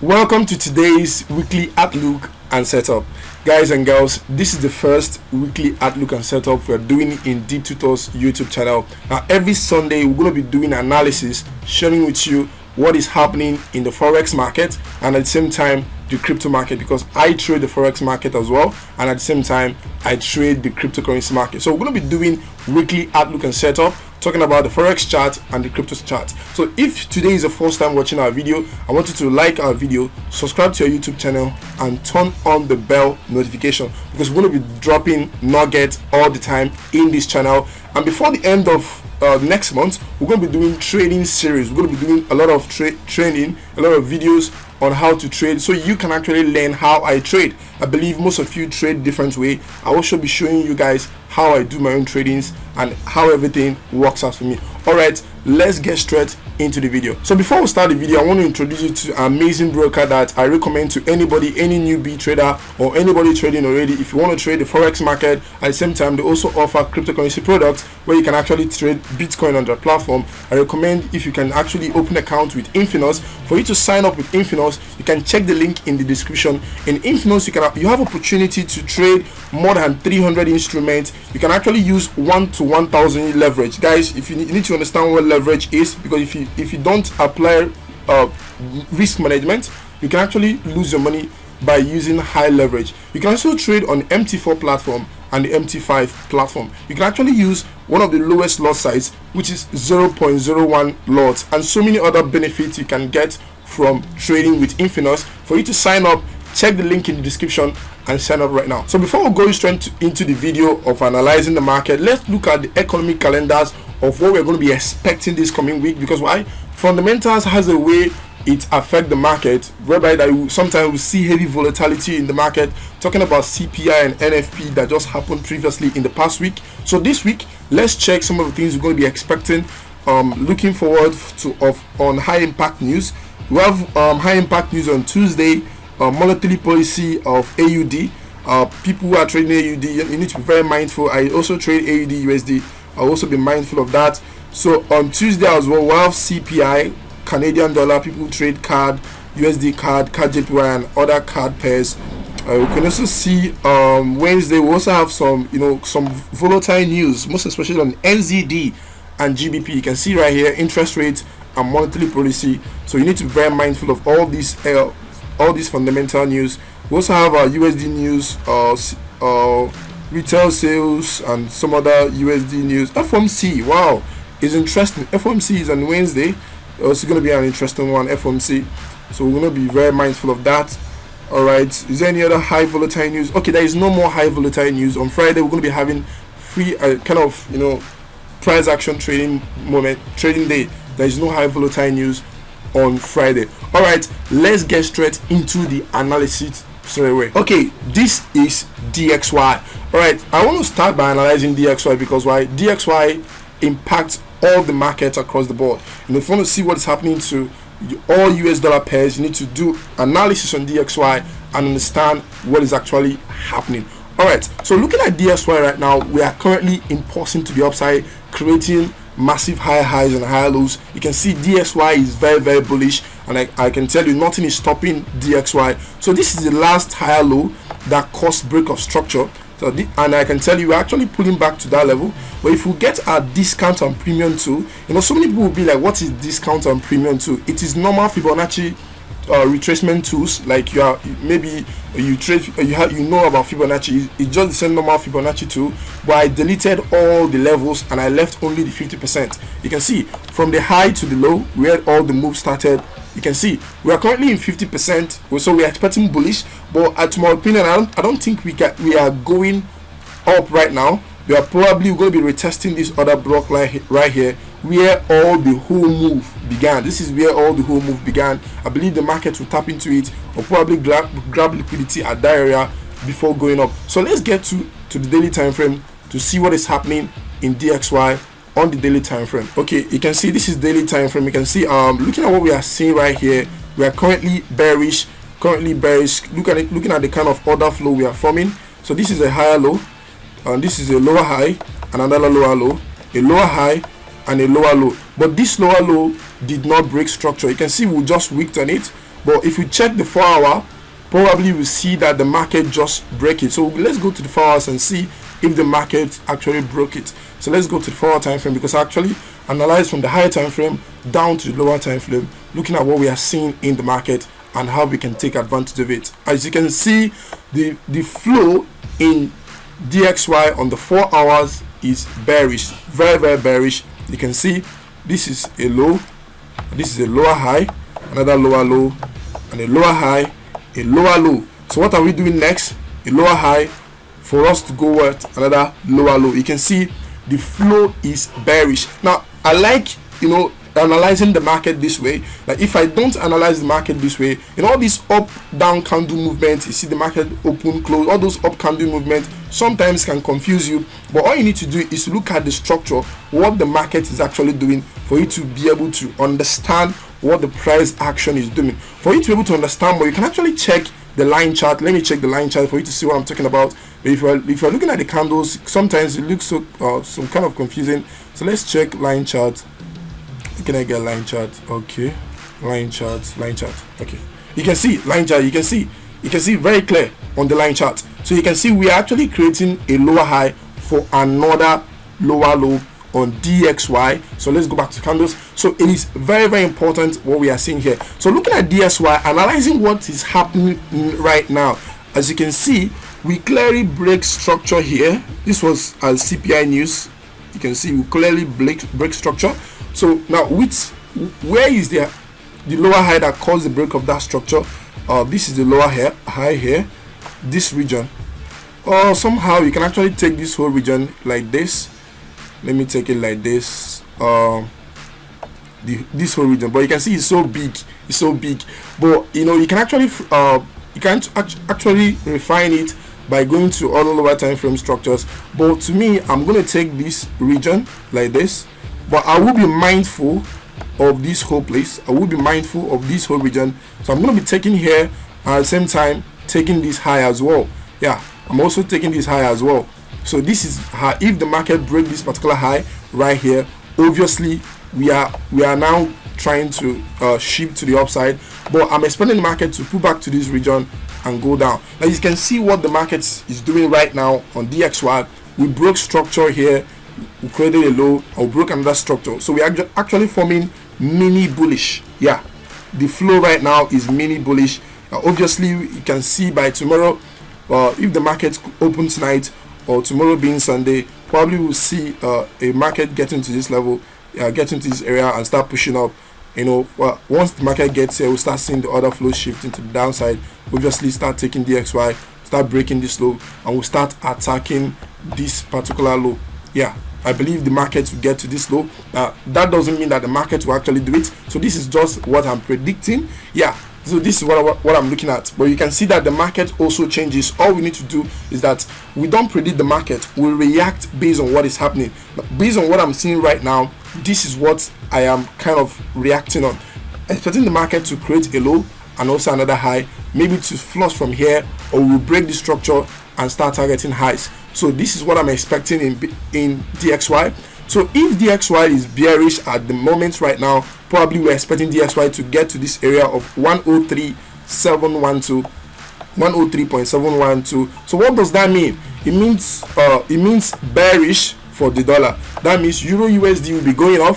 Welcome to today's weekly outlook and setup. Guys and girls, this is the first weekly outlook and setup we're doing in Deep Tutors YouTube channel. Now every Sunday we're going to be doing analysis, sharing with you what is happening in the forex market and at the same time the crypto market, because I trade the forex market as well, and at the same time I trade the cryptocurrency market. So we're going to be doing weekly outlook and setup, talking about the forex chart and the crypto chart. So if today is the first time watching our video, I want you to like our video, subscribe to our YouTube channel and turn on the bell notification, because we're going to be dropping nuggets all the time in this channel. And before the end of next month, we're going to be doing trading series. We're going to be doing a lot of training, a lot of videos on how to trade, so you can actually learn how I trade. I believe most of you trade different way. I will also be showing you guys how I do my own tradings and how everything works out for me. Alright, let's get straight into the video. So before we start the video, I want to introduce you to an amazing broker that I recommend to anybody, any newbie trader or anybody trading already. If you want to trade the forex market, at the same time they also offer cryptocurrency products where you can actually trade Bitcoin on their platform. I recommend, if you can actually open an account with Infinos. For you to sign up with Infinos, you can check the link in the description. In Infinos, you have opportunity to trade more than 300 instruments. You can actually use 1 to 1000 leverage. Guys, if you need to understand what leverage is, because if you don't apply risk management, you can actually lose your money by using high leverage. You can also trade on MT4 platform and the MT5 platform. You can actually use one of the lowest lot size, which is 0.01 lots, and so many other benefits you can get from trading with Infinos. For you to sign up, check the link in the description and sign up right now. So before we go straight into the video of analyzing the market, let's look at the economic calendars of what we're going to be expecting this coming week. Because why? Fundamentals has a way it affect the market, whereby that sometimes we see heavy volatility in the market, talking about CPI and NFP that just happened previously in the past week. So this week, let's check some of the things we're going to be expecting. Looking forward to on high impact news. We have high impact news on Tuesday. Monetary policy of AUD. People who are trading AUD, you need to be very mindful. I also trade AUD USD. I'll also be mindful of that. So on Tuesday as well, we'll have CPI, Canadian dollar. People trade CAD, USD CAD, CAD JPY, and other CAD pairs. We can also see Wednesday we also have some volatile news, most especially on NZD and GBP. You can see right here interest rate and monetary policy. So you need to be very mindful of all these fundamental news. We also have our USD news, retail sales, and some other USD news. FOMC, wow, is interesting. FOMC is on Wednesday. It's going to be an interesting one, FOMC. So we're going to be very mindful of that. All right, is there any other high volatile news? Okay, there is no more high volatile news. On Friday we're going to be having free price action trading day. There is no high volatile news on Friday. All right, let's get straight into the analysis straight away. Okay, this is DXY. All right, I want to start by analyzing DXY because why? DXY impacts all the markets across the board. And if you want to see what's happening to all US dollar pairs, you need to do analysis on DXY and understand what is actually happening. All right, so looking at DXY right now, we are currently impulsing to the upside, creating massive high highs and high lows. You can see DXY is very, very bullish, and I can tell you nothing is stopping DXY. So this is the last higher low that caused break of structure. So and I can tell you we're actually pulling back to that level. But if we get a discount on premium too, so many people will be like, what is discount on premium too? It is normal Fibonacci retracement tools. Like maybe you trade, you know about Fibonacci. It's just the same normal Fibonacci tool, but I deleted all the levels and I left only the 50%. You can see from the high to the low where all the moves started. You can see we are currently in 50%, so we are expecting bullish. But to my opinion, I don't think we are going up right now. We are probably going to be retesting this other block line right here, where all the whole move began. This is where all the whole move began. I believe the market will tap into it or probably grab liquidity at that area before going up. So let's get to the daily time frame to see what is happening in DXY on the daily time frame. Okay, you can see this is daily time frame. You can see looking at what we are seeing right here, we are currently bearish. Looking at the kind of order flow we are forming. So this is a higher low, and this is a lower high, and another lower low, a lower high, and a lower low. But this lower low did not break structure. You can see we just wicked on it, But if we check the 4-hour, probably we see that the market just break it. So let's go to the 4 hours and see if the market actually broke it. So let's go to the 4-hour time frame, because I actually analyze from the higher time frame down to the lower time frame, looking at what we are seeing in the market and how we can take advantage of it. As you can see, the flow in DXY on the 4 hours is bearish, very, very bearish. You can see this is a low, this is a lower high, another lower low, and a lower high, a lower low. So what are we doing next? A lower high for us to go at another lower low. You can see the flow is bearish. Now I like, analyzing the market this way. Like if I don't analyze the market this way, all these up down candle movements, you see the market open close, all those up candle movements sometimes can confuse you. But all you need to do is look at the structure, what the market is actually doing, for you to be able to understand what the price action is doing. For you to be able to understand more, you can actually check the line chart. Let me check the line chart for you to see what I'm talking about. But if you're looking at the candles, sometimes it looks so some kind of confusing. So let's check line chart. Can I get line chart? Okay, line chart. Okay, you can see line chart. You can see very clear on the line chart. So you can see we are actually creating a lower high for another lower low on DXY. So let's go back to candles. So it is very, very important what we are seeing here. So looking at DXY, analyzing what is happening right now, as you can see, we clearly break structure here. This was CPI news. You can see we clearly break structure. So now where is the lower high that caused the break of that structure? This is the lower high here, this region. Or somehow you can actually take this whole region like this. Let me take it like this. This whole region, but you can see it's so big. But you can actually refine it by going to all lower time frame structures. But to me, I'm going to take this region like this, but I will be mindful of this whole place. I will be mindful of this whole region. So I'm going to be taking here, and at the same time taking this high as well. Yeah, I'm also taking this high as well. So this is how, if the market break this particular high right here, obviously we are now trying to shift to the upside, but I'm expecting the market to pull back to this region and go down. Now you can see what the market is doing right now on DXY. We broke structure here, we created a low, and we broke another structure. So we are actually forming mini bullish. Yeah, the flow right now is mini bullish. Obviously you can see by tomorrow, if the market opens tonight or tomorrow being Sunday, probably we'll see a market getting to this level, get into this area and start pushing up. Once the market gets here, we'll start seeing the other flow shifting to the downside. Obviously start taking DXY, start breaking this low, and we'll start attacking this particular low. Yeah, I believe the market will get to this low. That doesn't mean that the market will actually do it. So this is just what I'm predicting. Yeah, so this is what I'm looking at. But you can see that the market also changes. All we need to do is that we don't predict the market, we react based on what is happening. Based on what I'm seeing right now, this is what I am kind of reacting on, expecting the market to create a low and also another high, maybe to flush from here, or we'll break the structure and start targeting highs. So this is what I'm expecting in DXY. So if DXY is bearish at the moment right now, probably we're expecting DXY to get to this area of 103.712. 103.712. So what does that mean? It means bearish for the dollar. That means Euro USD will be going up,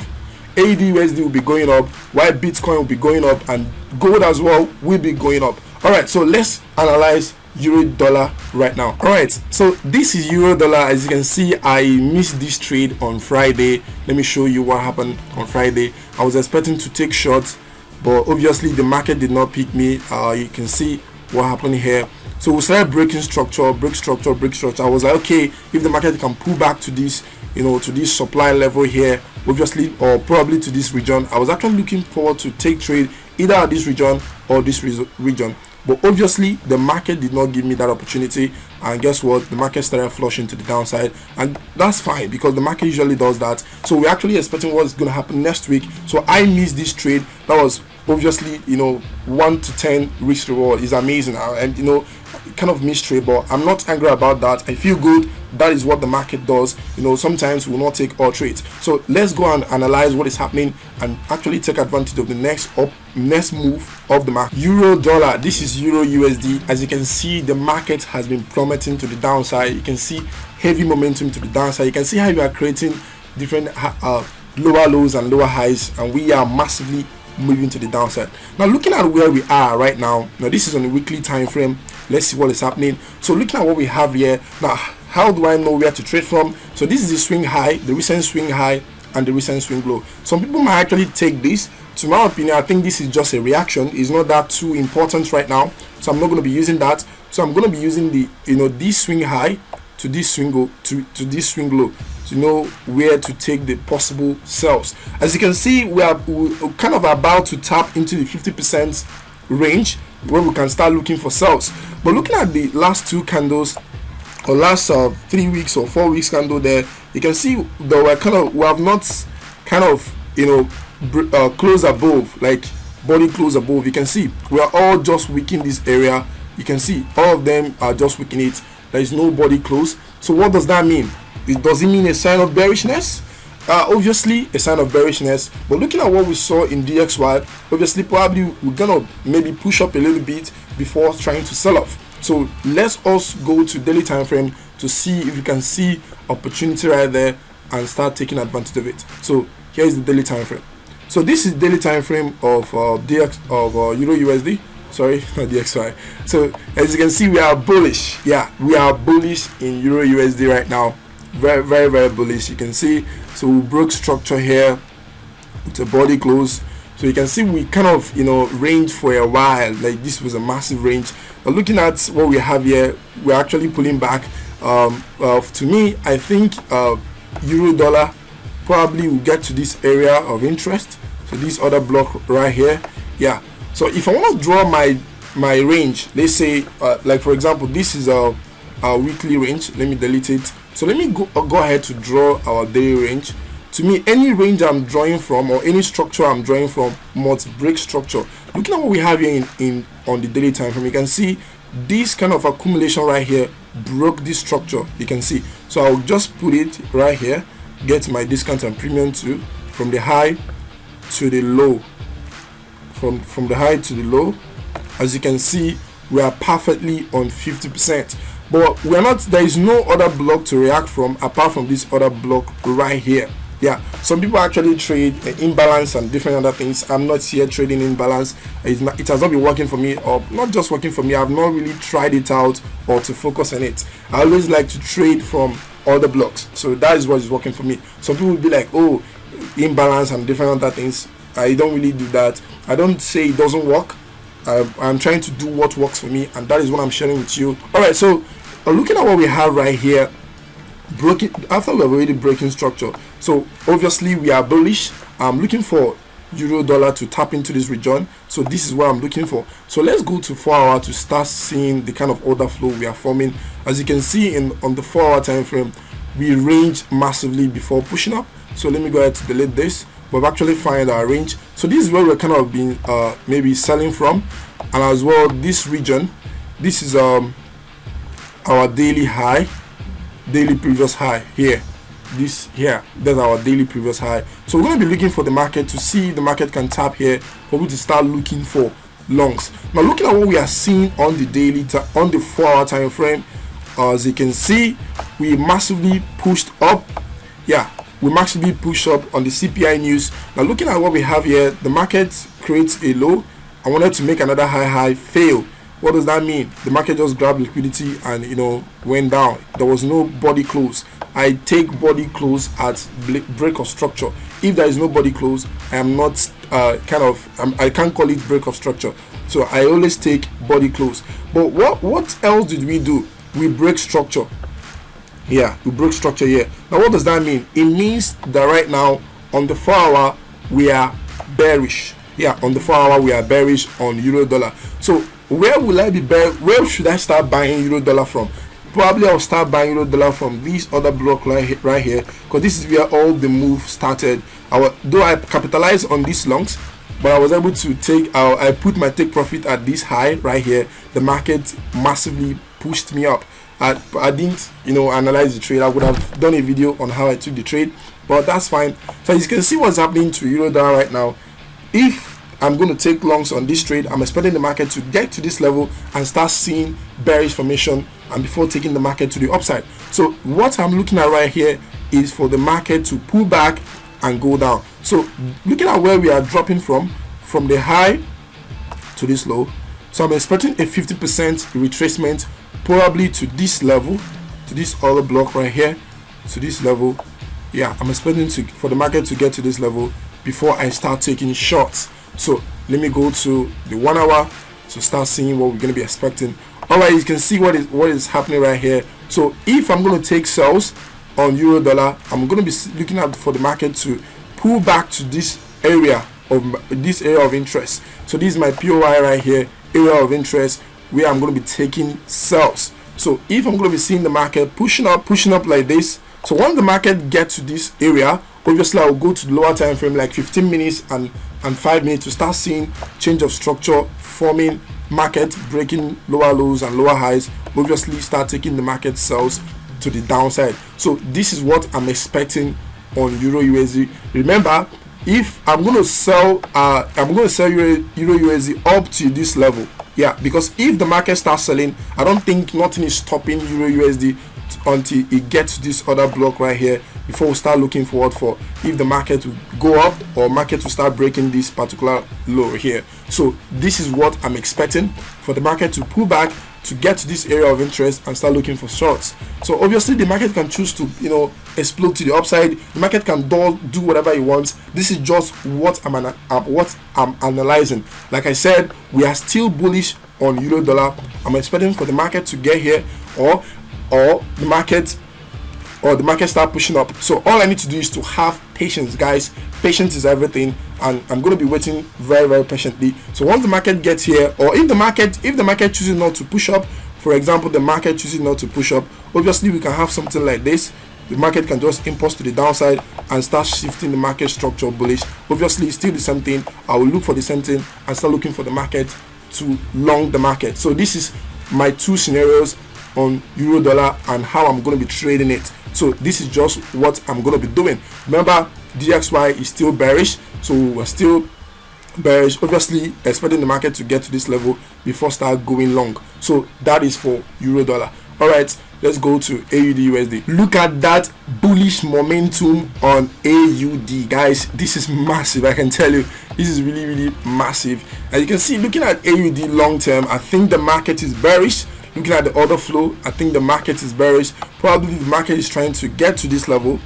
AUD USD will be going up, while Bitcoin will be going up, and gold as well will be going up. All right, so let's analyze Euro dollar right now. All right, so this is Euro dollar. As you can see, I missed this trade on Friday. Let me show you what happened on Friday. I was expecting to take shots, but obviously the market did not pick me. You can see what happened here. So we started breaking structure, break structure. I was like, okay, if the market can pull back to this, to this supply level here, obviously, or probably to this region, I was actually looking forward to take trade either at this region or this region. But obviously the market did not give me that opportunity, and guess what, the market started flushing to the downside, and that's fine because the market usually does that. So we're actually expecting what's going to happen next week. So I missed this trade. That was obviously 1 to 10 risk reward is amazing, and kind of missed trade, but I'm not angry about that. I feel good that is what the market does. Sometimes we will not take all trades. So let's go and analyze what is happening and actually take advantage of the next move of the market. Euro dollar, this is Euro USD. As you can see, the market has been plummeting to the downside. You can see heavy momentum to the downside. You can see how we are creating different lower lows and lower highs, and we are massively moving to the downside. Now looking at where we are right now, this is on the weekly time frame. Let's see what is happening. So looking at what we have here now, how do I know where to trade from? So this is the swing high, the recent swing high, and the recent swing low. Some people might actually take this. To my opinion, I think this is just a reaction. It's not that too important right now, so I'm not going to be using that. So I'm going to be using the this swing high to this swing low, to this swing low, to know where to take the possible sells. As you can see, we're kind of about to tap into the 50% range where we can start looking for sells. But looking at the last two candles, or last 3 weeks or 4 weeks candle there, you can see that we have not close above, like body close above. You can see we are all just wicking this area. You can see all of them are just wicking it. There is no body close. So what does that mean? Does it mean a sign of bearishness? Obviously a sign of bearishness. But looking at what we saw in DXY, obviously probably we're gonna maybe push up a little bit before trying to sell off. So let's also go to daily time frame to see if you can see opportunity right there and start taking advantage of it. So here is the daily time frame. So this is daily time frame of Euro USD. Sorry, not DXY. So as you can see, we are bullish. Yeah, we are bullish in Euro USD right now. Very, very, very bullish. You can see. So we broke structure here with a body close. So you can see we kind of range for a while. Like this was a massive range. But looking at what we have here, we're actually pulling back. To me, I think Euro dollar probably will get to this area of interest. So this other block right here. Yeah. So if I want to draw my range, let's say like for example, this is our weekly range. Let me delete it. So let me go ahead to draw our daily range. To me, any range I'm drawing from or any structure I'm drawing from must break structure. Looking at what we have here on the daily time frame, you can see this kind of accumulation right here broke this structure. You can see. So I'll just put it right here, get my discount and premium to from the high to the low. From the high to the low, as you can see, we are perfectly on 50%. But we are not. There is no other block to react from apart from this other block right here. Yeah, some people actually trade imbalance and different other things. I'm not here trading imbalance. It has not been working for me, or not just working for me. I've not really tried it out or to focus on it. I always like to trade from other blocks. So that is what is working for me. Some people will be like, oh, imbalance and different other things. I don't really do that. I don't say it doesn't work. I'm trying to do what works for me, and that is what I'm sharing with you. All right, so looking at what we have right here, after we've already breaking structure. So obviously we are bullish. I'm looking for Euro dollar to tap into this region. So this is what I'm looking for. So let's go to 4 hour to start seeing the kind of order flow we are forming. As you can see on the 4 hour time frame, we range massively before pushing up. So let me go ahead to delete this. We've actually found our range. So this is where we're kind of been maybe selling from, and as well this region, this is our daily high, daily previous high here. This here, that's our daily previous high. So we're going to be looking for the market to see if the market can tap here for we to start looking for longs. Now looking at what we are seeing on the daily on the 4 hour time frame, as you can see, we massively pushed up. Yeah, we massively push up on the CPI news. Now looking at what we have here, the market creates a low. I wanted to make another high, fail. What does that mean? The market just grabbed liquidity and went down. There was no body close. I take body close at break of structure. If there is no body close, I am not I can't call it break of structure. So I always take body close. But what else did we do? We break structure. Yeah, we broke structure here. Now what does that mean? It means that right now on the 4 hour we are bearish. Yeah, on the 4 hour we are bearish on euro dollar. So where will I be bear? Where should I start buying euro dollar from? Probably I'll start buying euro dollar from this other block right here, because this is where all the move started. Though I capitalized on these longs, but I was able to take I put my take profit at this high right here. The market massively pushed me up. I didn't, analyze the trade. I would have done a video on how I took the trade, but that's fine. So as you can see what's happening to euro dollar right now. If I'm going to take longs on this trade, I'm expecting the market to get to this level and start seeing bearish formation, and before taking the market to the upside. So what I'm looking at right here is for the market to pull back and go down. So looking at where we are dropping from the high to this low, so I'm expecting a 50% retracement, probably to this level, to this other block right here, to this level. Yeah, I'm expecting for the market to get to this level before I start taking shots. So let me go to the 1 hour to start seeing what we're going to be expecting. All right, you can see what is happening right here. So if I'm going to take sales on euro dollar, I'm going to be looking at for the market to pull back to this area of interest. So this is my POI right here, area of interest, where I'm going to be taking sales. So if I'm going to be seeing the market pushing up like this, so once the market gets to this area, obviously I will go to the lower time frame, like 15 minutes and 5 minutes, to start seeing change of structure forming, market breaking lower lows and lower highs. Obviously start taking the market sells to the downside. So this is what I'm expecting on euro USD. Remember, if I'm going to sell euro USD up to this level, yeah, because if the market starts selling, I don't think nothing is stopping euro USD until it gets to this other block right here, before we start looking forward for if the market will go up or market will start breaking this particular low here. So this is what I'm expecting, for the market to pull back to get to this area of interest and start looking for shorts. So obviously the market can choose to explode to the upside. The market can do whatever it wants. This is just what I'm analyzing. Like I said, we are still bullish on euro dollar. I'm expecting for the market to get here, or the market start pushing up. So all I need to do is to have patience, guys. Patience is everything, and I'm going to be waiting very, very patiently. So once the market gets here, or if the market chooses not to push up, for example, the market chooses not to push up, obviously we can have something like this. The market can just impulse to the downside and start shifting the market structure bullish. Obviously it's still the same thing. I will look for the same thing and start looking for the market to long the market. So this is my two scenarios on euro dollar and how I'm going to be trading it. So this is just what I'm going to be doing. Remember, DXY is still bearish, so we're still bearish, obviously expecting the market to get to this level before start going long. So that is for euro dollar. All right, let's go to AUD USD. Look at that bullish momentum on AUD, guys. This is massive. I can tell you, this is really, really massive. And you can see, looking at AUD long term, I think the market is bearish. Looking at the order flow, I think the market is bearish. Probably the market is trying to get to this level,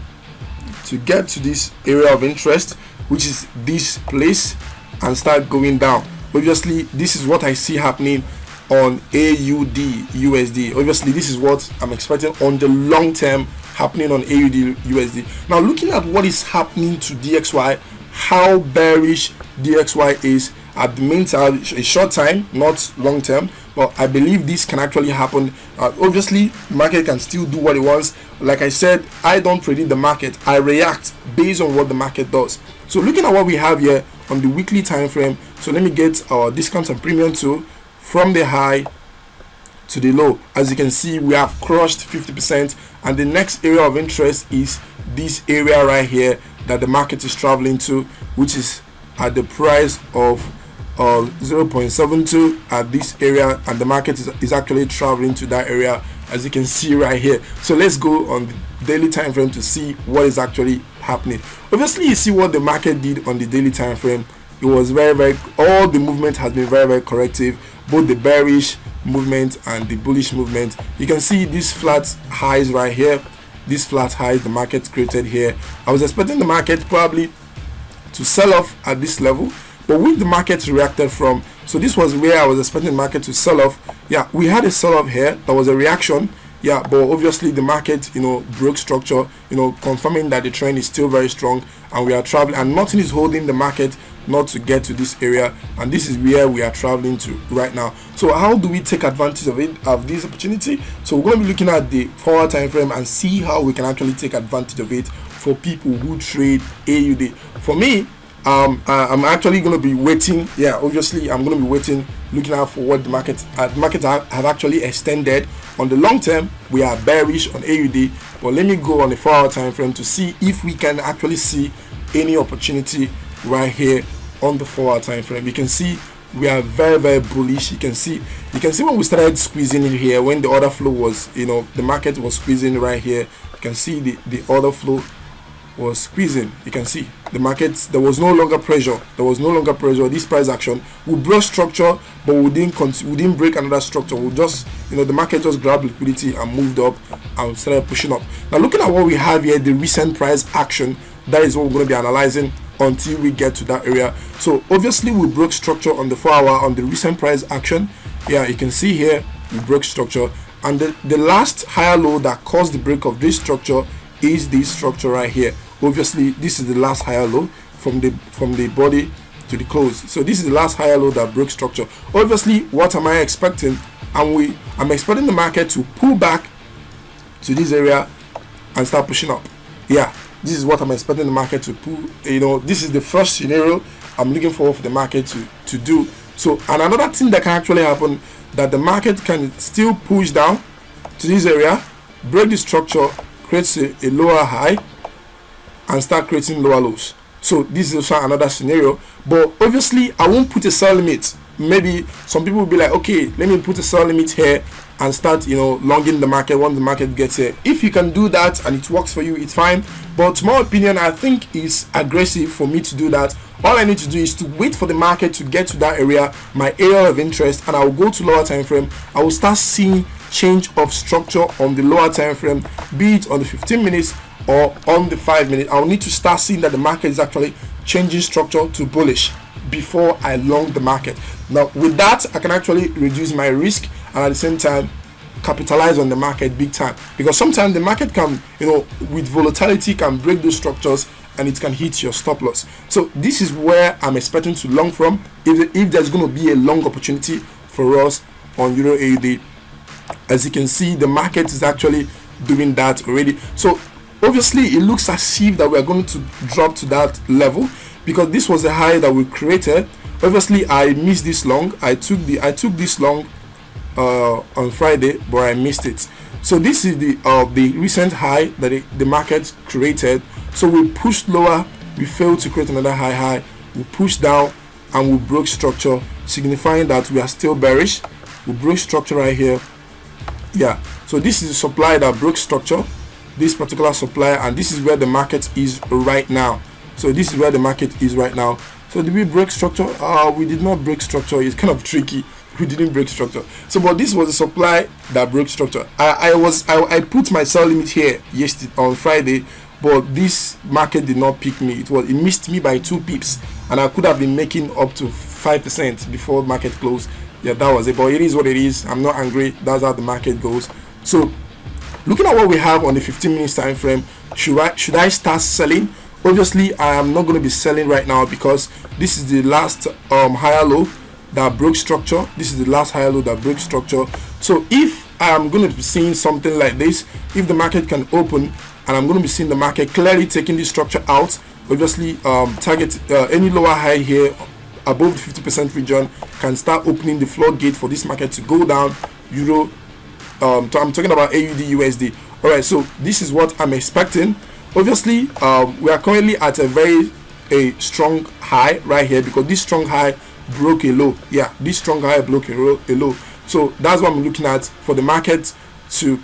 to get to this area of interest, which is this place, and start going down. Obviously this is what I see happening on AUD USD. Obviously this is what I'm expecting on the long term happening on AUD USD. Now looking at what is happening to DXY, how bearish DXY is at the meantime, a short time, not long term, but I believe this can actually happen. Obviously the market can still do what it wants. Like I said, I don't predict the market, I react based on what the market does. So looking at what we have here on the weekly time frame, so let me get our discounts and premium tool from the high to the low. As you can see, we have crushed 50%, and the next area of interest is this area right here that the market is traveling to, which is at the price of 0.72 at this area, and the market is actually traveling to that area, as you can see right here. So let's go on the daily time frame to see what is actually happening. Obviously you see what the market did on the daily time frame. It was very, all the movement has been very corrective, both the bearish movement and the bullish movement. You can see these flat highs right here, these flat highs the market created here. I was expecting the market probably to sell off at this level, but with the market reacted from, so this was where I was expecting the market to sell off. Yeah, we had a sell off here, there was a reaction. Yeah, but obviously the market broke structure, confirming that the trend is still very strong, and we are traveling, and nothing is holding the market not to get to this area, and this is where we are traveling to right now. So how do we take advantage of this opportunity? So we're going to be looking at the forward time frame and see how we can actually take advantage of it for people who trade AUD. For me, I'm actually going to be waiting. Yeah, obviously I'm going to be waiting, looking out for what the market have actually extended. On the long term, we are bearish on AUD, but let me go on the 4-hour time frame to see if we can actually see any opportunity right here on the 4-hour time frame. You can see we are very bullish. You can see when we started squeezing in here, when the order flow was, the market was squeezing right here. You can see the order flow was squeezing. You can see the market, there was no longer pressure. This price action, we broke structure, but we didn't break another structure. We just, the market just grabbed liquidity and moved up and started pushing up. Now looking at what we have here, the recent price action, that is what we're going to be analyzing until we get to that area. So obviously we broke structure on the 4-hour on the recent price action. Yeah, you can see here we broke structure, and the last higher low that caused the break of this structure is this structure right here. Obviously this is the last higher low from the body to the close. So this is the last higher low that broke structure. Obviously, what am I expecting? I'm expecting the market to pull back to this area and start pushing up. Yeah, this is what I'm expecting the market to pull. This is the first scenario I'm looking for the market to do. So, and another thing that can actually happen, that the market can still push down to this area, break the structure, creates a lower high, and start creating lower lows. So this is also another scenario, but obviously I won't put a sell limit. Maybe some people will be like, okay, let me put a sell limit here and start longing the market once the market gets here. If you can do that and it works for you, it's fine, but to my opinion, I think it's aggressive for me to do that. All I need to do is to wait for the market to get to that area, my area of interest, and I will go to lower time frame. I will start seeing change of structure on the lower time frame, be it on the 15 minutes or on the 5 minutes. I'll need to start seeing that the market is actually changing structure to bullish before I long the market. Now with that, I can actually reduce my risk and at the same time capitalize on the market big time, because sometimes the market can, with volatility, can break those structures and it can hit your stop loss. So this is where I'm expecting to long from, if there's going to be a long opportunity for us on Euro AUD. As you can see, the market is actually doing that already. So obviously it looks as if that we are going to drop to that level, because this was a high that we created. Obviously I missed this long. I took this long on Friday, but I missed it. So this is the recent high that the market created. So we pushed lower, we failed to create another high, we pushed down and we broke structure, signifying that we are still bearish. We broke structure right here. Yeah, so this is the supply that broke structure, this particular supply, and this is where the market is right now. So this is where the market is right now. So did we break structure? We did not break structure. It's kind of tricky. We didn't break structure. So but this was the supply that broke structure. I put my sell limit here yesterday on Friday, but this market did not pick me. It missed me by 2 pips, and I could have been making up to 5% before market close. Yeah, that was it, but it is what it is. I'm not angry. That's how the market goes. So looking at what we have on the 15 minutes time frame, should I start selling? Obviously I am not going to be selling right now, because this is the last higher low that broke structure. This is the last higher low that broke structure. So if I am going to be seeing something like this, if the market can open and I'm going to be seeing the market clearly taking this structure out, obviously target any lower high here above the 50% region can start opening the floodgate for this market to go down. Euro, I'm talking about AUD USD. All right, so this is what I'm expecting. Obviously we are currently at a strong high right here, because this strong high broke a low. Yeah, this strong high broke a low. So that's what I'm looking at, for the market to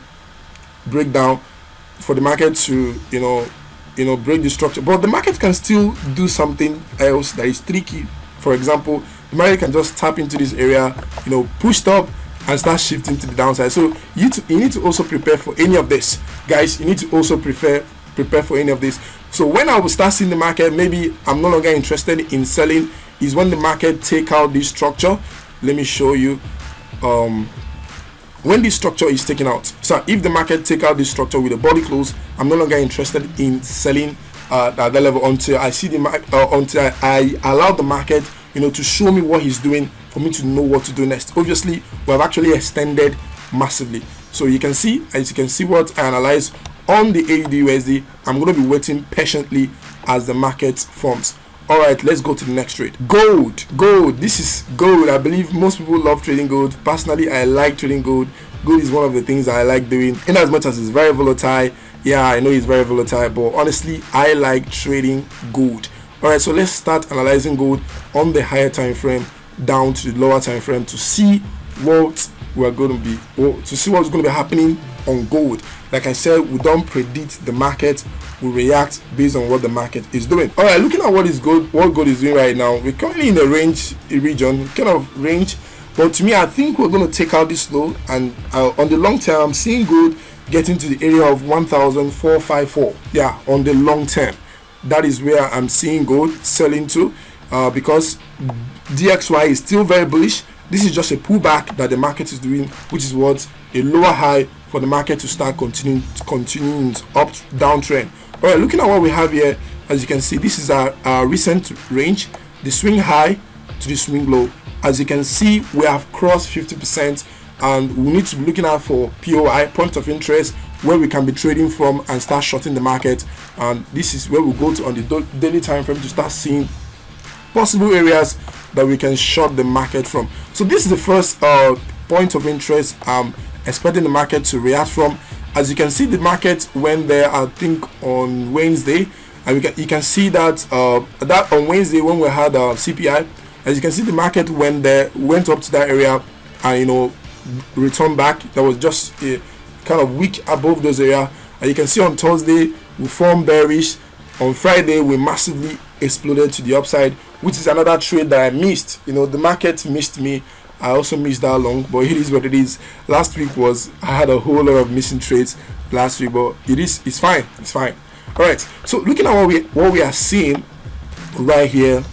break down, for the market to break the structure. But the market can still do something else that is tricky. For example, the market can just tap into this area, pushed up and start shifting to the downside. So you need to also prepare for any of this, guys. You need to also prepare for any of this. So when I will start seeing the market, maybe I'm no longer interested in selling, is when the market take out this structure. Let me show you when this structure is taken out. So if the market take out this structure with a body close, I'm no longer interested in selling at that level until I see the until I allow the market to show me what he's doing, for me to know what to do next. Obviously we have actually extended massively, so as you can see what I analyze on the AUD USD. I'm going to be waiting patiently as the market forms. All right, let's go to the next trade. Gold. This is gold. I believe most people love trading gold. Personally, I like trading gold. Gold is one of the things I like doing, in as much as it's very volatile. Yeah, I know it's very volatile, but honestly, I like trading gold. All right, so let's start analyzing gold on the higher time frame down to the lower time frame to see what we're going to be, or to see what's going to be happening on gold. Like I said, we don't predict the market, we react based on what the market is doing. All right, looking at what gold is doing right now, we're currently in a region, kind of range. But to me, I think we're going to take out this low, and on the long term, I'm seeing gold getting to the area of 1,454. Yeah, on the long term, that is where I'm seeing gold selling to, because DXY is still very bullish. This is just a pullback that the market is doing, which is what a lower high for the market to start continuing up downtrend. All right, looking at what we have here, as you can see, this is our recent range, the swing high to the swing low. As you can see, we have crossed 50%, and we need to be looking out for POI, point of interest, where we can be trading from and start shorting the market. And this is where we go to on the daily time frame to start seeing possible areas that we can short the market from. So this is the first point of interest I'm expecting the market to react from. As you can see, the market went there, I think, on Wednesday, and you can see that that on Wednesday when we had CPI, as you can see, the market went up to that area, and returned back. That was just a kind of weak above those areas. And you can see on Thursday we formed bearish. On Friday we massively exploded to the upside, which is another trade that I missed. The market missed me. I also missed that long, but it is what it is. Last week I had a whole lot of missing trades last week, but it's fine. All right, so looking at what we are seeing right here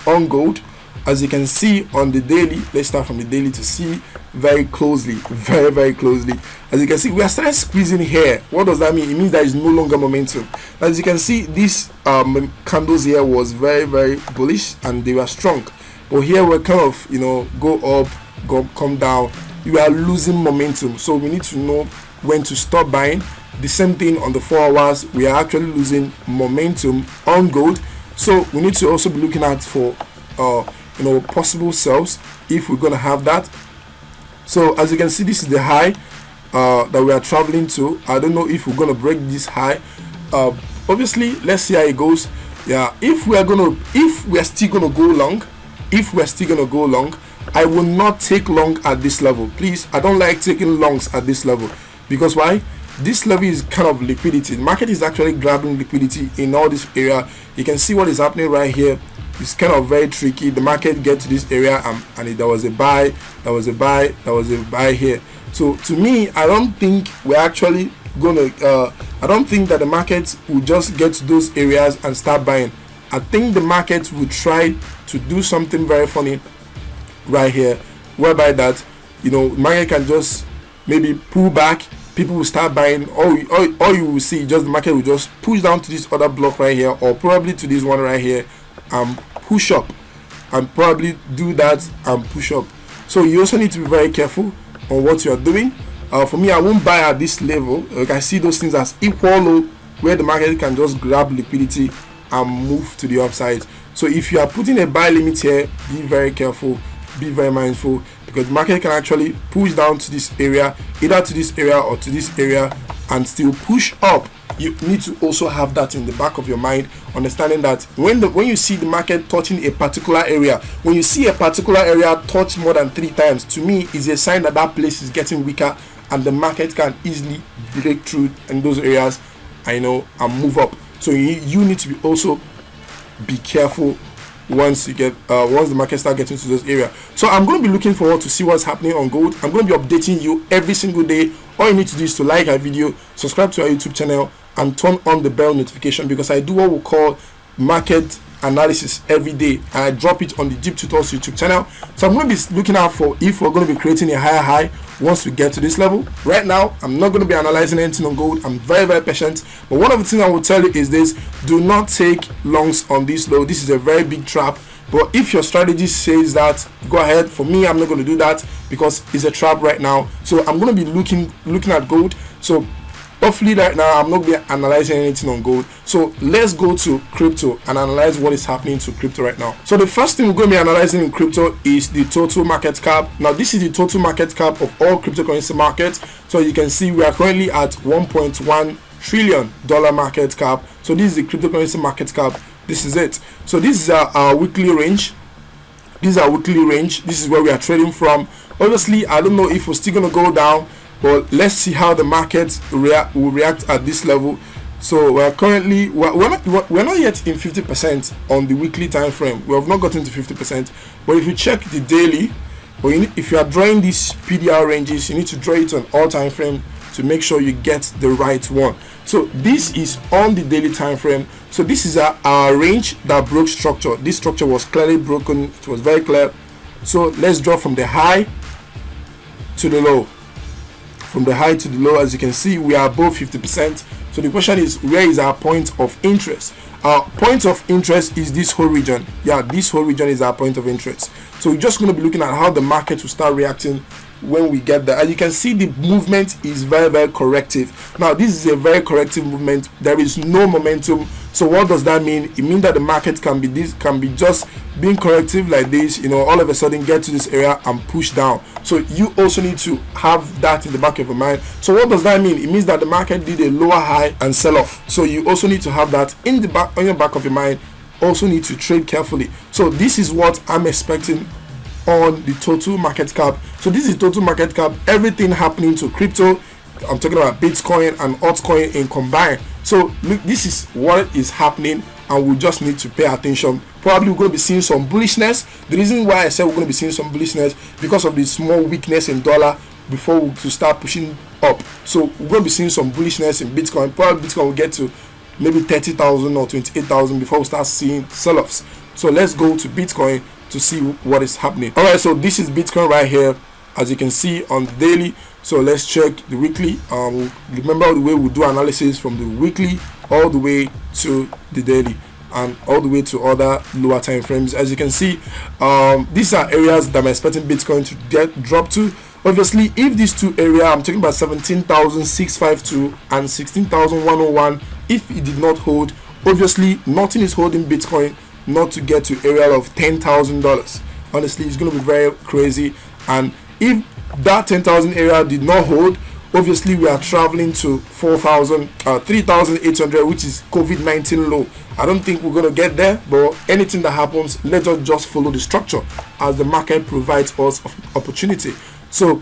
on gold, as you can see on the daily, let's start from the daily to see very closely, very closely. As you can see, we are starting squeezing here. What does that mean? It means there is no longer momentum. As you can see, these candles here was very bullish, and they were strong. But here we're kind of go up, come down. We are losing momentum, so we need to know when to stop buying. The same thing on the 4 hours. We are actually losing momentum on gold, so we need to also be looking out for possible sells if we're gonna have that. So as you can see, this is the high that we are traveling to. I don't know if we're gonna break this high. Obviously, let's see how it goes. Yeah, if we are still gonna go long, I will not take long at this level. Please, I don't like taking longs at this level, because why? This level is kind of liquidity. The market is actually grabbing liquidity in all this area. You can see what is happening right here. It's kind of very tricky. The market get to this area, and there was a buy, there was a buy here. So to me, I don't think we're actually gonna I don't think that the market will just get to those areas and start buying. I think the market will try to do something very funny right here, whereby that market can just maybe pull back, people will start buying, or you will see just the market will just push down to this other block right here, or probably to this one right here, and push up, and probably do that and push up. So you also need to be very careful on what you are doing. For me, I won't buy at this level. Like, I see those things as equal low, where the market can just grab liquidity and move to the upside. So if you are putting a buy limit here, be very careful, be very mindful, because the market can actually push down to this area, either to this area or to this area, and still push up. You need to also have that in the back of your mind, understanding that when you see the market touching a particular area, when you see a particular area touch more than 3 times, to me is a sign that that place is getting weaker, and the market can easily break through in those areas, and move up. So you need to be also be careful once the market start getting to those areas. So I'm going to be looking forward to see what's happening on gold. I'm going to be updating you every single day. All you need to do is to like our video, subscribe to our YouTube channel, and turn on the bell notification, because I do what we call market analysis every day, and I drop it on the Deep Tutors YouTube channel. So I'm going to be looking out for if we're going to be creating a higher high once we get to this level. Right now, I'm not going to be analyzing anything on gold. I'm very patient, but one of the things I will tell you is this: do not take longs on this low. This is a very big trap. But if your strategy says that, go ahead. For me, I'm not going to do that because it's a trap right now. So I'm going to be looking at gold. So hopefully right now I'm not be analyzing anything on gold. So let's go to crypto and analyze what is happening to crypto right now. So the first thing we're going to be analyzing in crypto is the total market cap. Now this is the total market cap of all cryptocurrency markets. So you can see we are currently at $1.1 trillion market cap. So this is the cryptocurrency market cap. This is it. So this is our weekly range. This is our weekly range. This is where we are trading from. Obviously, I don't know if we're still going to go down, but let's see how the market will react at this level. So we're currently we're not yet in 50% on the weekly time frame. We have not gotten to 50%. But if you check the daily, or if you are drawing these PDR ranges, you need to draw it on all time frame to make sure you get the right one. So this is on the daily time frame. So this is our range that broke structure. This structure was clearly broken. It was very clear. So let's draw from the high to the low. From the high to the low, as you can see, we are above 50%. So the question is, where is our point of interest? Our point of interest is this whole region. Yeah, this whole region is our point of interest. So we're just going to be looking at how the market will start reacting when we get there. As you can see, the movement is very, very corrective. Now this is a very corrective movement. There is no momentum. So what does that mean? It means that the market can be just being corrective like this, you know, all of a sudden get to this area and push down. So you also need to have that in the back of your mind. So what does that mean? It means that the market did a lower high and sell off. So you also need to have that in the back, on your back of your mind. Also need to trade carefully. So this is what I'm expecting on the total market cap. So this is total market cap, everything happening to crypto. I'm talking about Bitcoin and altcoin in combined. So look, this is what is happening, and we just need to pay attention. Probably we're going to be seeing some bullishness. The reason why I said we're going to be seeing some bullishness, because of the small weakness in dollar before we to start pushing up. So we're going to be seeing some bullishness in Bitcoin. Probably Bitcoin will get to maybe 30,000 or 28,000 before we start seeing sell-offs. So let's go to Bitcoin to see what is happening. All right, so this is Bitcoin right here, as you can see on the daily. So let's check the weekly. Remember the way we do analysis from the weekly all the way to the daily and all the way to other lower time frames. As you can see, these are areas that I'm expecting Bitcoin to drop to. Obviously, if these two areas, I'm talking about 17,652 and 16,101, if it did not hold, obviously nothing is holding Bitcoin not to get to area of $10,000. Honestly, it's going to be very crazy. And if that 10,000 area did not hold, obviously we are traveling to 3,800, which is COVID-19 low. I don't think we're going to get there, but anything that happens, let us just follow the structure as the market provides us opportunity. So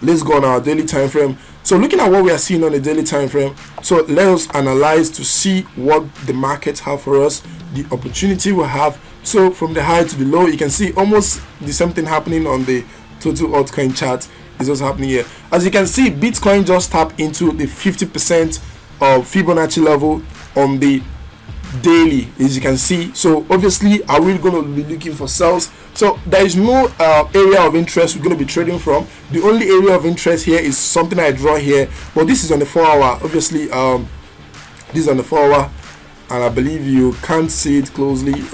let's go on our daily time frame. So looking at what we are seeing on the daily time frame, so let us analyze to see what the markets have for us, the opportunity we have. So from the high to the low, you can see almost the same thing happening on the total altcoin chart is what's happening here. As you can see, Bitcoin just tapped into the 50% of Fibonacci level on the daily, as you can see. So obviously, are we going to be looking for sells? So there is no area of interest we're going to be trading from. The only area of interest here is something I draw here, but this is on the 4 hour. Obviously, this is on the 4 hour, and I believe you can't see it closely.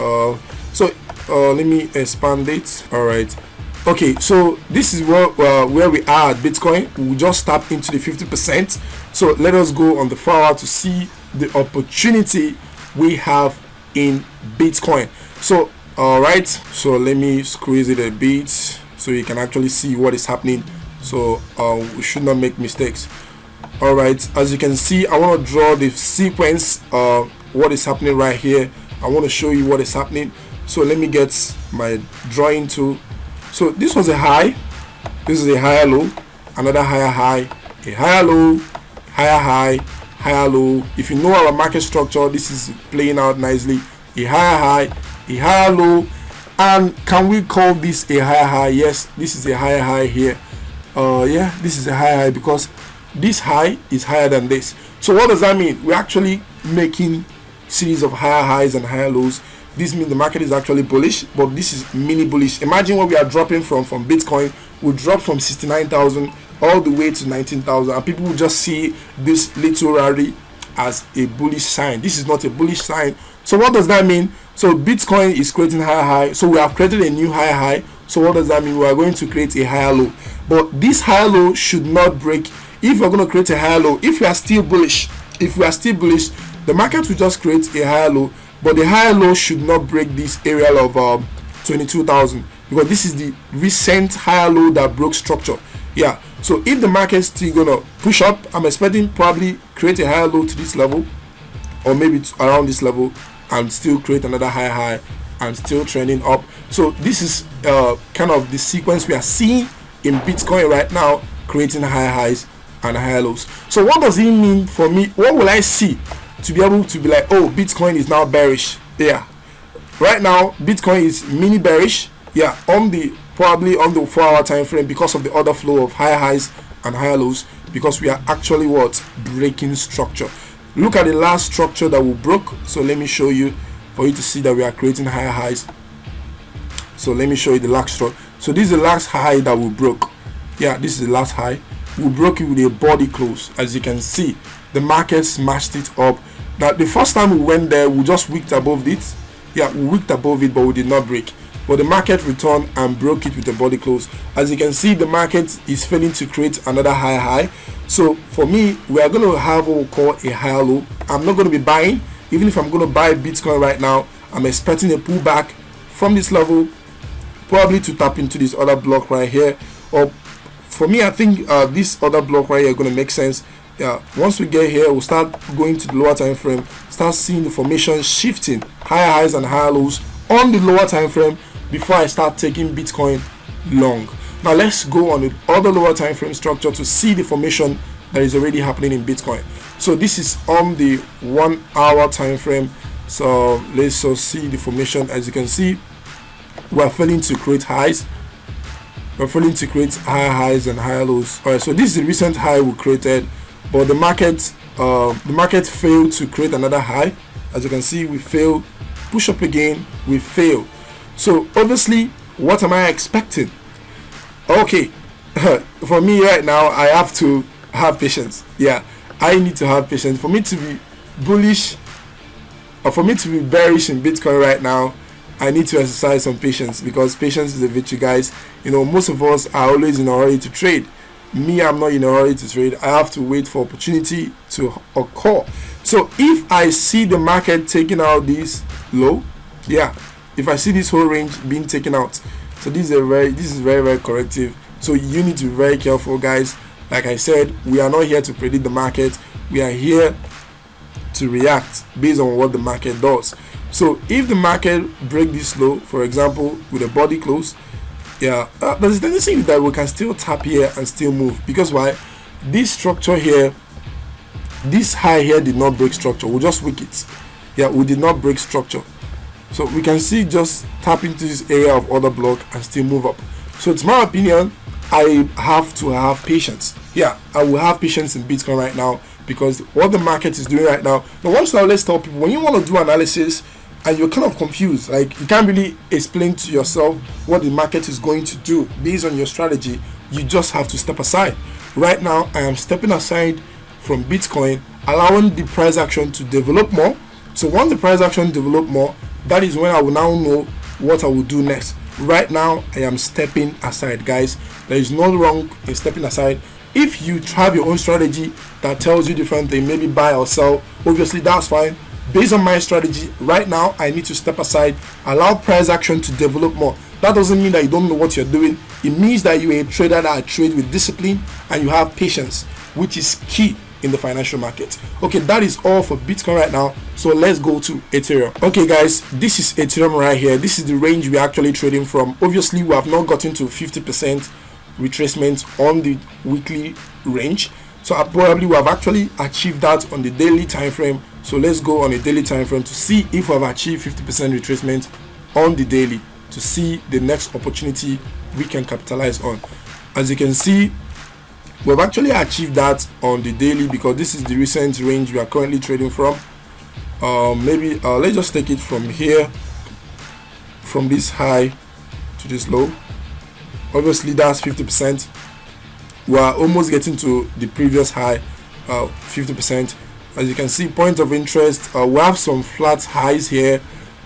Let me expand it. All right. Okay, so this is where we are at Bitcoin. We just tapped into the 50%. So let us go on the 4 hour to see the opportunity we have in Bitcoin. So all right, so let me squeeze it a bit so you can actually see what is happening. So we should not make mistakes. All right, as you can see, I want to draw the sequence of what is happening right here. I want to show you what is happening. So let me get my drawing tool. So this was a high, this is a higher low, another higher high, a higher low, higher high, higher low. If you know our market structure, this is playing out nicely. A higher high, a higher low, and can we call this a higher high? Yes, this is a higher high here. Yeah, this is a higher high because this high is higher than this. So what does that mean? We're actually making series of higher highs and higher lows. This means the market is actually bullish, but this is mini bullish. Imagine what we are dropping from Bitcoin. We drop from 69,000 all the way to 19,000, and people will just see this little rally as a bullish sign. This is not a bullish sign. So what does that mean? So Bitcoin is creating higher high. So we have created a new higher high. So what does that mean? We are going to create a higher low. But this higher low should not break if we're going to create a higher low, if we are still bullish, the market will just create a higher low, but the higher low should not break this area of 22,000, because this is the recent higher low that broke structure. Yeah, so if the market's still gonna push up, I'm expecting probably create a higher low to this level, or maybe around this level, and still create another high and still trending up. So this is kind of the sequence we are seeing in Bitcoin right now, creating higher highs and higher lows. So what does it mean for me? What will I see to be able to be like, oh, Bitcoin is now bearish? Yeah, right now Bitcoin is mini bearish. Yeah, probably on the 4-hour time frame, because of the order flow of higher highs and higher lows, because we are actually breaking structure. Look at the last structure that we broke. So let me show you, for you to see that we are creating higher highs. So let me show you the last structure. So this is the last high that we broke. Yeah, this is the last high. We broke it with a body close. As you can see, the market smashed it up. Now the first time we went there, we just wicked above it. Yeah, we wicked above it, but we did not break. But the market returned and broke it with a body close. As you can see, the market is failing to create another high. So for me, we are going to have what we call a higher low. I'm not going to be buying. Even if I'm going to buy Bitcoin right now, I'm expecting a pullback from this level, probably to tap into this other block right here. Or for me, I think this other block right here is going to make sense. Yeah, once we get here, we'll start going to the lower time frame, start seeing the formation shifting, higher highs and higher lows on the lower time frame before I start taking Bitcoin long. Now let's go on the other lower time frame structure to see the formation that is already happening in Bitcoin. So this is on the 1 hour time frame. So let's just see the formation. As you can see, we're failing to create highs. We're failing to create higher highs and higher lows. All right, so this is the recent high we created, but the market failed to create another high. As you can see, we failed. Push up again, we fail. So obviously, what am I expecting? Okay, for me right now, I have to have patience. Yeah, I need to have patience. For me to be bullish, or for me to be bearish in Bitcoin right now, I need to exercise some patience, because patience is a virtue, guys. You know, most of us are always in a hurry to trade. Me, I'm not in a hurry to trade. I have to wait for opportunity to occur. So if I see the market taking out this low, yeah, if I see this whole range being taken out, so this is very corrective. So you need to be very careful, guys. Like I said, we are not here to predict the market. We are here to react based on what the market does. So if the market break this low, for example, with a body close, yeah, there's a tendency that we can still tap here and still move, because why? This structure here, this high here did not break structure. We just wick it. Yeah, we did not break structure. So we can see just tap into this area of order block and still move up. So it's my opinion, I have to have patience. Yeah, I will have patience in Bitcoin right now, because what the market is doing right now. But once now, let's tell people, when you want to do analysis and you're kind of confused, like you can't really explain to yourself what the market is going to do based on your strategy, you just have to step aside. Right now, I am stepping aside from Bitcoin, allowing the price action to develop more. So once the price action develop more, that is when I will now know what I will do next. Right now, I am stepping aside, guys. There is no wrong in stepping aside. If you have your own strategy that tells you different thing, maybe buy or sell, obviously that's fine. Based on my strategy, right now, I need to step aside, allow price action to develop more. That doesn't mean that you don't know what you're doing. It means that you're a trader that trade with discipline and you have patience, which is key in the financial market. Okay, that is all for Bitcoin right now. So let's go to Ethereum. Okay, guys, this is Ethereum right here. This is the range we're actually trading from. Obviously, we have not gotten to 50% retracement on the weekly range. So probably we have actually achieved that on the daily time frame. So let's go on a daily time frame to see if we have achieved 50% retracement on the daily, to see the next opportunity we can capitalize on. As you can see, we've actually achieved that on the daily, because this is the recent range we are currently trading from. Let's just take it from here, from this high to this low. Obviously that's 50%. We are almost getting to the previous high, 50%. As you can see, point of interest, we have some flat highs here,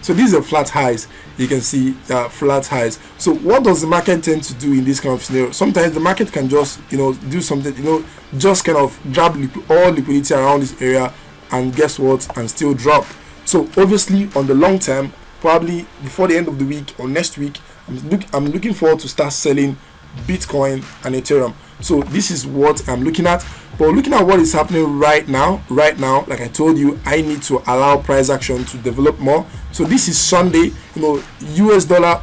So these are flat highs. You can see flat highs. So what does the market tend to do in this kind of scenario? Sometimes the market can just do something, just kind of grab all liquidity around this area, and guess what, and still drop. So obviously on the long term, probably before the end of the week or next week, I'm looking forward to start selling Bitcoin and Ethereum. So this is what I'm looking at. But looking at what is happening right now, like I told you, I need to allow price action to develop more. So this is Sunday. US dollar,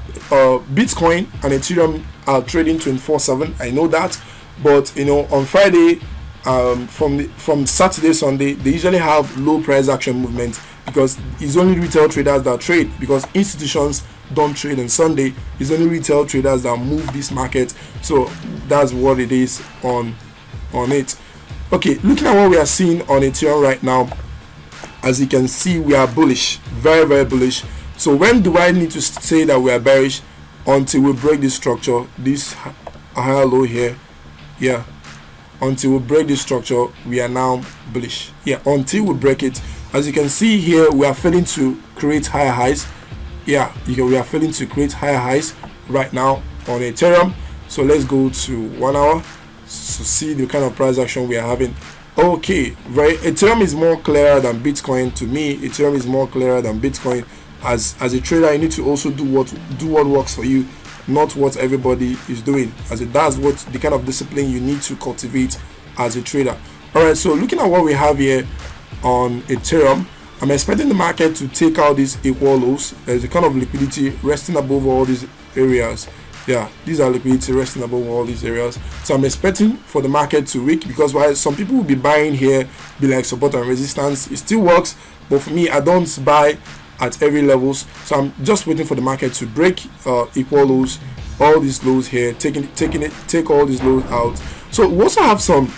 Bitcoin and Ethereum are trading 24/7. I know that, but on Friday, from Saturday, Sunday, they usually have low price action movement, because it's only retail traders that trade, because institutions don't trade on Sunday. It's only retail traders that move this market. So that's what it is on it. Okay, looking at what we are seeing on Ethereum right now, as you can see, we are bullish, very, very bullish. So when do I need to say that we are bearish? Until we break this structure, this higher low here. Yeah, until we break this structure, we are now bullish. Yeah, until we break it. As you can see here, we are failing to create higher highs. Yeah, we are failing to create higher highs right now on Ethereum. So let's go to 1 hour to see the kind of price action we are having. Okay, right, Ethereum is more clearer than Bitcoin. To me, Ethereum is more clearer than Bitcoin. As a trader, you need to also do what works for you, not what everybody is doing. That's what the kind of discipline you need to cultivate as a trader. All right, so looking at what we have here on Ethereum, I'm expecting the market to take out these equal lows. There's a kind of liquidity resting above all these areas. Yeah, these are liquidity resting above all these areas. So I'm expecting for the market to weak, because while some people will be buying here, be like support and resistance, it still works. But for me, I don't buy at every levels. So I'm just waiting for the market to break equal lows, all these lows here, take all these lows out. So we also have some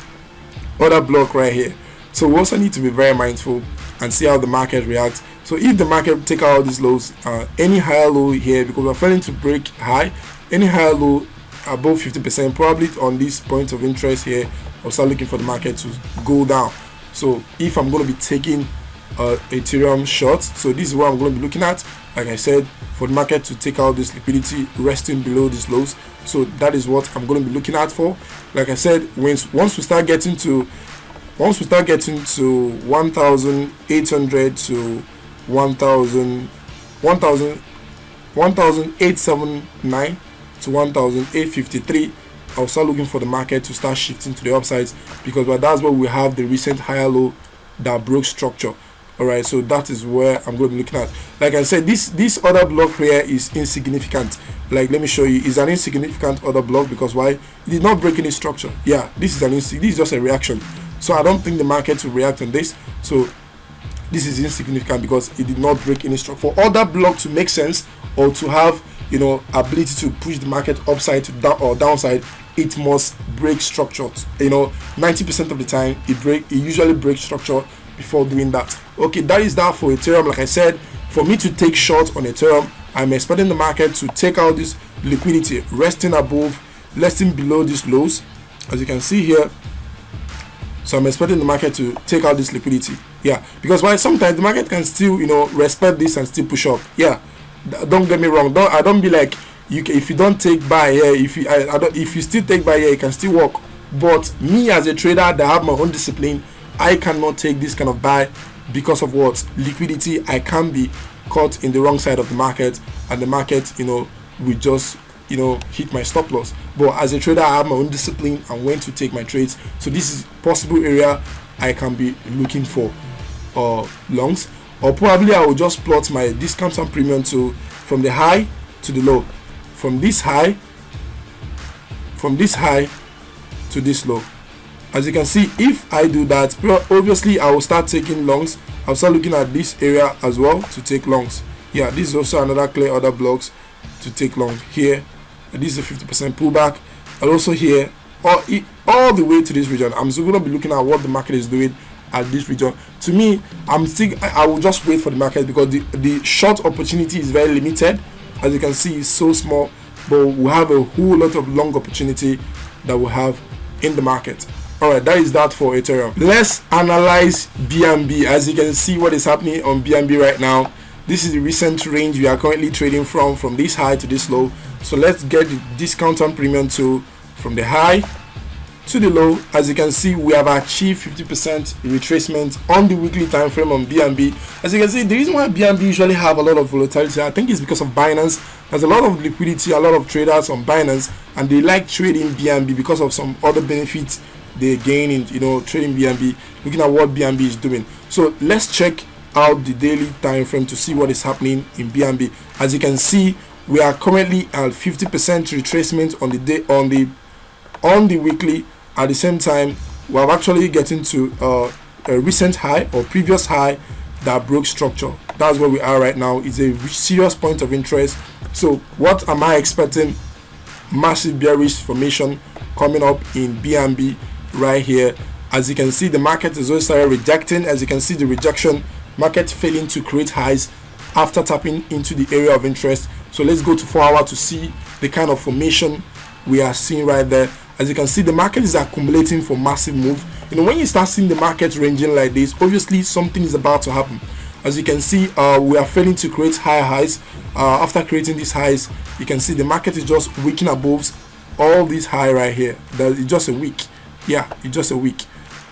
other block right here. So we also need to be very mindful and see how the market reacts. So if the market take out these lows, any higher low here, because we're failing to break high, any higher low above 50%, probably on this point of interest here, I'll start looking for the market to go down. So if I'm going to be taking Ethereum short, so this is what I'm going to be looking at. Like I said, for the market to take out this liquidity resting below these lows. So that is what I'm going to be looking at for. Like I said, once we start getting to 1,800 to 1,879 to 1,853, I'll start looking for the market to start shifting to the upsides, because that's where we have the recent higher low that broke structure. All right, so that is where I'm going to be looking at. Like I said, this other block here is insignificant. Like, let me show you, it's an insignificant other block, because why? It did not break any structure. Yeah, this is just a reaction. So I don't think the market will react on this. So this is insignificant because it did not break any structure. For other block to make sense, or to have ability to push the market upside to down or downside, it must break structure. 90% of the time it usually breaks structure before doing that. Okay, that is that for Ethereum. Like I said, for me to take short on Ethereum, I'm expecting the market to take out this liquidity resting below these lows, as you can see here. So I'm expecting the market to take out this liquidity. Yeah, because why? Sometimes the market can still respect this and still push up. Yeah, don't get me wrong. I don't be like, if you don't take buy here, if you still take buy here, it can still work. But me as a trader that have my own discipline, I cannot take this kind of buy because of what? Liquidity. I can be caught in the wrong side of the market, and the market will just hit my stop loss. But as a trader, I have my own discipline and when to take my trades. So this is possible area I can be looking for longs, or probably I will just plot my discount and premium from the high to the low, from this high to this low. As you can see, if I do that, obviously I will start taking longs. I'll start looking at this area as well to take longs. Yeah, this is also another clear other blocks to take long here. This is a 50% pullback, and also here all the way to this region. I'm still going to be looking at what the market is doing at this region. To me, I will just wait for the market, because the short opportunity is very limited. As you can see, it's so small, but we have a whole lot of long opportunity that we have in the market. All right, that is that for Ethereum. Let's analyze BNB. As you can see what is happening on BNB right now. This is the recent range we are currently trading from this high to this low. So let's get the discount on premium tool from the high to the low. As you can see, we have achieved 50% retracement on the weekly time frame on BNB. As you can see, the reason why BNB usually have a lot of volatility, I think, is because of Binance. There's a lot of liquidity, a lot of traders on Binance, and they like trading BNB because of some other benefits they gain in, you know, trading BNB, looking at what BNB is doing. So let's check out the daily time frame to see what is happening in BNB. As you can see, we are currently at 50% retracement on the day, on the weekly. At the same time, we are actually getting to a recent high or previous high that broke structure. That's where we are right now. It's a serious point of interest. So what am I expecting? Massive bearish formation coming up in BNB right here. As you can see, the market is also started rejecting. As you can see, the rejection, market failing to create highs after tapping into the area of interest. So let's go to 4 hour to see the kind of formation we are seeing right there. As you can see, the market is accumulating for massive move. You know, when you start seeing the market ranging like this, obviously something is about to happen. As you can see, we are failing to create higher highs. After creating these highs, you can see the market is just wicking above all these high right here. That is just a week. Yeah, it's just a week.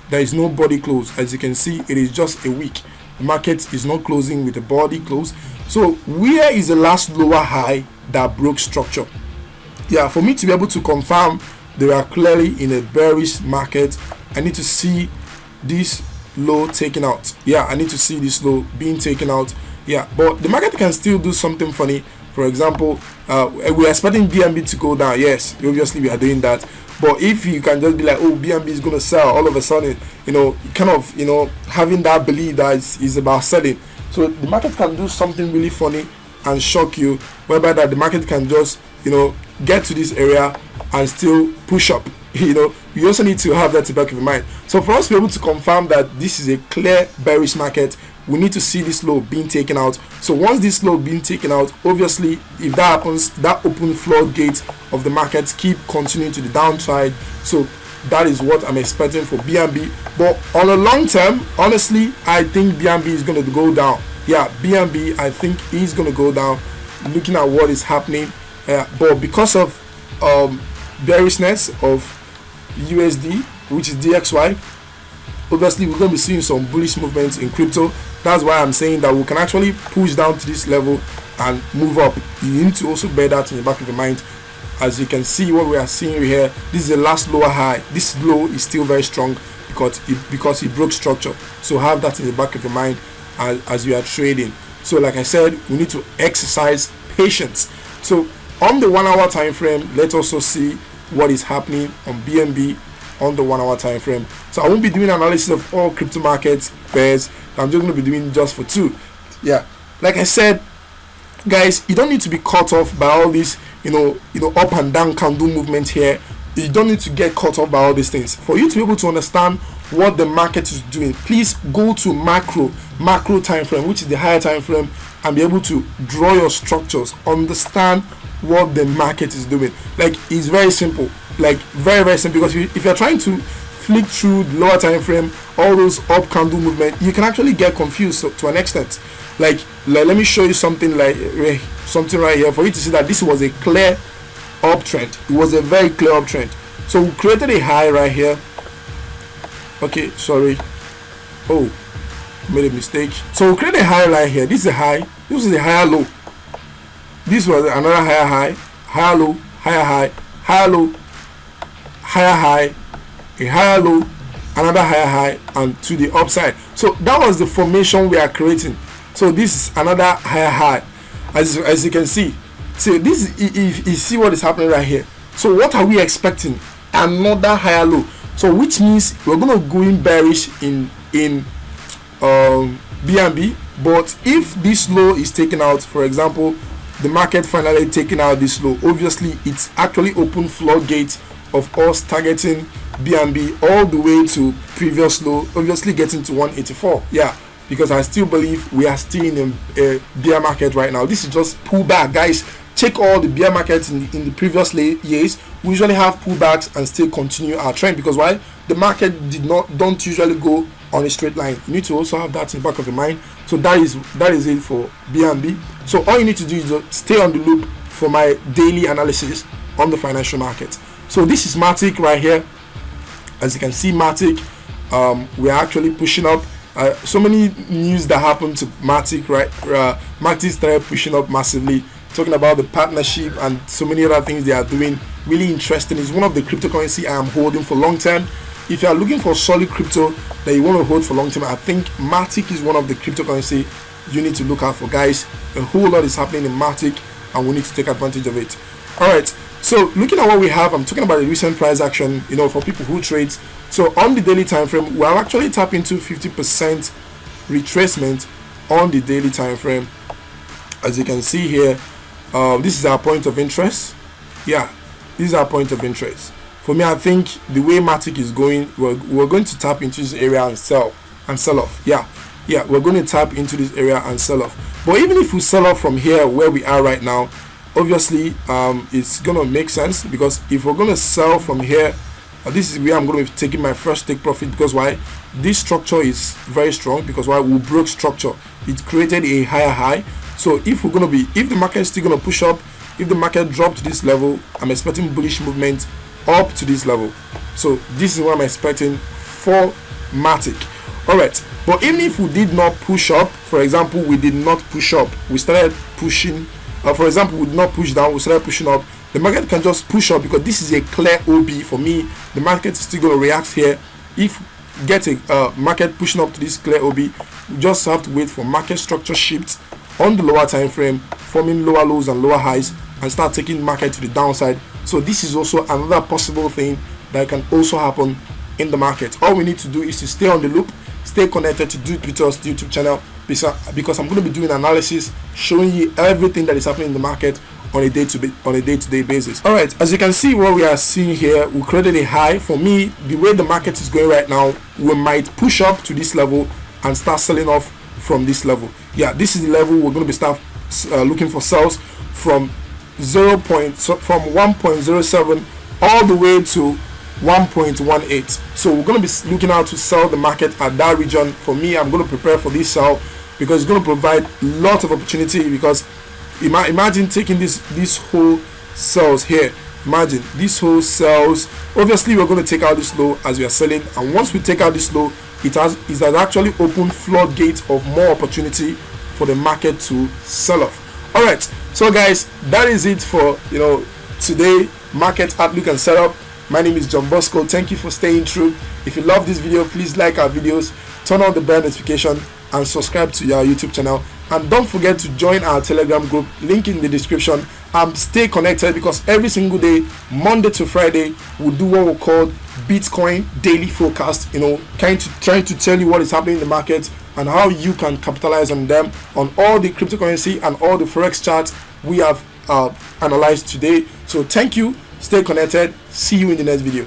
There is no body close. As you can see, it is just a week. The market is not closing with a body close. So where is the last lower high that broke structure? Yeah, for me to be able to confirm they are clearly in a bearish market, I need to see this low taken out. Yeah, I need to see this low being taken out. Yeah, but the market can still do something funny. For example, we're expecting BNB to go down. Yes, obviously we are doing that. But if you can just be like, oh, BNB is going to sell, all of a sudden, you know, kind of, you know, having that belief that is about selling. So the market can do something really funny and shock you, whereby that the market can just, you know, get to this area and still push up. You know, you also need to have that in the back of your mind. So for us to be able to confirm that this is a clear bearish market, we need to see this low being taken out. So once this low being taken out, obviously if that happens, that open floodgate of the market keep continuing to the downside. So that is what I'm expecting for BNB. But on a long term, honestly, I think BNB is going to go down. Yeah, BNB, I think is going to go down, looking at what is happening. But because of bearishness of USD, which is DXY, obviously we're going to be seeing some bullish movements in crypto. That's why I'm saying that we can actually push down to this level and move up. You need to also bear that in the back of your mind. As you can see, what we are seeing here, this is the last lower high. This low is still very strong because it broke structure. So have that in the back of your mind as you are trading. So like I said, we need to exercise patience. So on the 1 hour time frame, let's also see what is happening on BNB on the 1 hour time frame. So I won't be doing analysis of all crypto markets pairs. I'm just going to be doing just for two. Yeah, like I said, guys, you don't need to be caught off by all these you know up and down candle movement here. You don't need to get caught off by all these things. For you to be able to understand what the market is doing, please go to macro time frame, which is the higher time frame, and be able to draw your structures, understand what the market is doing. Like, it's very simple, like very, very simple. Because if you're trying to flick through the lower time frame, all those up candle movement, you can actually get confused to an extent. Like let me show you something something right here for you to see that this was a clear uptrend. It was a very clear uptrend. So we created a high right here. Okay, sorry, oh, made a mistake. So we created a high right here. This is a high, this is a higher low, this was another higher high, higher low, higher high, higher low, higher high, a higher low, another higher high, and to the upside. So that was the formation we are creating. So this is another higher high, as you can see. So this is, if you see what is happening right here. So what are we expecting? Another higher low. So which means we're going to go in bearish in BNB. But if this low is taken out, for example, the market finally taking out this low, obviously it's actually open floodgate of us targeting BNB all the way to previous low, obviously getting to 184. Yeah, because I still believe we are still in a bear market right now. This is just pullback, guys. Check all the bear markets in the previous years. We usually have pullbacks and still continue our trend, because why? The market don't usually go on a straight line. You need to also have that in the back of your mind. So that is it for BNB. So all you need to do is just stay on the loop for my daily analysis on the financial market. So this is Matic right here. As you can see, Matic, we're actually pushing up. So many news that happened to Matic, right? Matic started pushing up massively, talking about the partnership and so many other things they are doing. Really interesting. It's one of the cryptocurrency I am holding for long term. If you are looking for solid crypto that you want to hold for long term, I think Matic is one of the cryptocurrency you need to look out for, guys. A whole lot is happening in Matic, and we need to take advantage of it. All right. So looking at what we have, I'm talking about the recent price action. For people who trade. So on the daily time frame, we are actually tapping into 50% retracement on the daily time frame. As you can see here, this is our point of interest. Yeah, this is our point of interest. For me, I think the way Matic is going, we're going to tap into this area and sell off. Yeah, we're going to tap into this area and sell off. But even if we sell off from here where we are right now, obviously it's gonna make sense, because if we're gonna sell from here, this is where I'm gonna be taking my first take profit. Because why? This structure is very strong. Because why? We broke structure. It created a higher high. So if the market is still gonna push up, if the market dropped to this level, I'm expecting bullish movement up to this level. So this is what I'm expecting for Matic. All right, but even if we did not push up, for example, we did not push up, we started pushing. For example, we did not push down, we started pushing up. The market can just push up, because this is a clear OB for me. The market is still going to react here. If get a market pushing up to this clear OB, we just have to wait for market structure shift on the lower time frame, forming lower lows and lower highs, and start taking market to the downside. So this is also another possible thing that can also happen in the market. All we need to do is to stay on the loop, stay connected to Do It With Us YouTube channel, because I'm going to be doing analysis, showing you everything that is happening in the market on a day-to-day basis. All right, as you can see, what we are seeing here, we created a high. For me, the way the market is going right now, we might push up to this level and start selling off from this level. Yeah, this is the level we're going to be looking for sells from 1.07 all the way to 1.18. So we're going to be looking out to sell the market at that region. For me, I'm going to prepare for this sell, because it's going to provide lots of opportunity. Because imagine taking this whole sells here. Imagine this whole sells. Obviously, we're going to take out this low as we are selling, and once we take out this low, it has actually opened floodgates of more opportunity for the market to sell off. All right, so guys, that is it for today market outlook and setup. My name is John Bosco. Thank you for staying through. If you love this video, please like our videos, turn on the bell notification, and subscribe to our YouTube channel. And don't forget to join our Telegram group, link in the description. Stay connected, because every single day, Monday to Friday, we'll do what we call Bitcoin daily forecast. Trying to tell you what is happening in the market and how you can capitalize on them, on all the cryptocurrency and all the forex charts we have analyzed today. So thank you. Stay connected. See you in the next video.